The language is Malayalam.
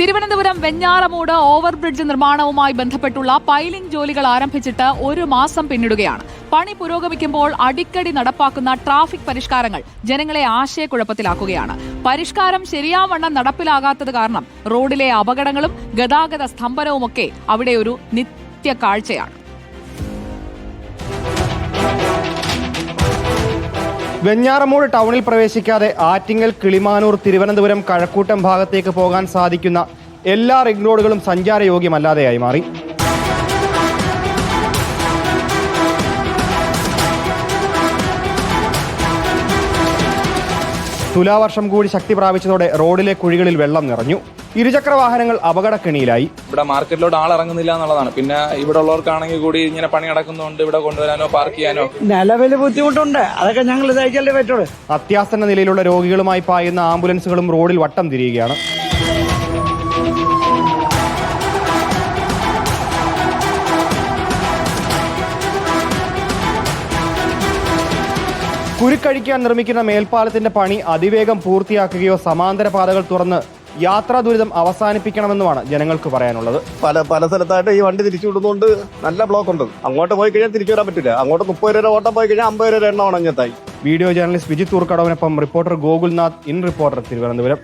തിരുവനന്തപുരം വെഞ്ഞാറമൂട് ഓവർബ്രിഡ്ജ് നിർമ്മാണവുമായി ബന്ധപ്പെട്ടുള്ള പൈലിംഗ് ജോലികൾ ആരംഭിച്ചിട്ട് 1 മാസം പിന്നിടുകയാണ്. പണി പുരോഗമിക്കുമ്പോൾ അടിക്കടി നടപ്പാക്കുന്ന ട്രാഫിക് പരിഷ്കാരങ്ങൾ ജനങ്ങളെ ആശയക്കുഴപ്പത്തിലാക്കുകയാണ്. പരിഷ്കാരം ശരിയാവണ്ണം നടപ്പിലാകാത്തത് കാരണം റോഡിലെ അപകടങ്ങളും ഗതാഗത സ്തംഭനവുമൊക്കെ അവിടെ ഒരു നിത്യ കാഴ്ചയാണ്. വെഞ്ഞാറമൂട് ടൗണിൽ പ്രവേശിക്കാതെ ആറ്റിങ്ങൽ, കിളിമാനൂർ, തിരുവനന്തപുരം, കഴക്കൂട്ടം ഭാഗത്തേക്ക് പോകാൻ സാധിക്കുന്ന എല്ലാ റിംഗ് റോഡുകളും സഞ്ചാരയോഗ്യമല്ലാതെയായി മാറി. തുലാവർഷം കൂടി ശക്തി പ്രാപിച്ചതോടെ റോഡിലെ കുഴികളിൽ വെള്ളം നിറഞ്ഞു. ഇരുചക്ര വാഹനങ്ങൾ അപകടക്കെണിയിലായി. ഇവിടെ മാർക്കറ്റിലോട്ട് ആൾ ഇറങ്ങുന്നില്ല എന്നുള്ളതാണ്. പിന്നെ ഇവിടെ ഉള്ളവർക്കാണെങ്കിൽ കൂടി ഇങ്ങനെ പണി നടക്കുന്നതുകൊണ്ട് ഇവിടെ കൊണ്ടുവരാനോ പാർക്ക് ചെയ്യാനോ നിലവിൽ ബുദ്ധിമുട്ടുണ്ട്. അതൊക്കെ ഞങ്ങൾ ഇതാക്കിയല്ലേ പറ്റുള്ളൂ. അത്യാസന്ന നിലയിലുള്ള രോഗികളുമായി പായുന്ന ആംബുലൻസുകളും റോഡിൽ വട്ടം തിരിയുകയാണ്. കുരുക്കഴിക്കാൻ നിർമ്മിക്കുന്ന മേൽപ്പാലത്തിന്റെ പണി അതിവേഗം പൂർത്തിയാക്കുകയോ സമാന്തര പാതകൾ തുറന്ന് യാത്രാ ദുരിതം അവസാനിപ്പിക്കണമെന്നുമാണ് ജനങ്ങൾക്ക് പറയാനുള്ളത്. പല സ്ഥലത്തായിട്ട് ഈ വണ്ടി തിരിച്ചു വിടുന്നതുകൊണ്ട് നല്ല ബ്ലോക്ക് ഉണ്ട്. അങ്ങോട്ട് പോയി കഴിഞ്ഞാൽ തിരിച്ചു വരാൻ പറ്റില്ല. അങ്ങോട്ട് 30 രൂപ ഓട്ടം പോയി കഴിഞ്ഞാൽ 50 രൂപ എണ്ണ ഉണങ്ങത്തായി. വീഡിയോ ജേർണലിസ്റ്റ് വിജിത് തൂർക്കടവിനൊപ്പം reporter Gokulnath, in Reporter, Thiruvananthapuram.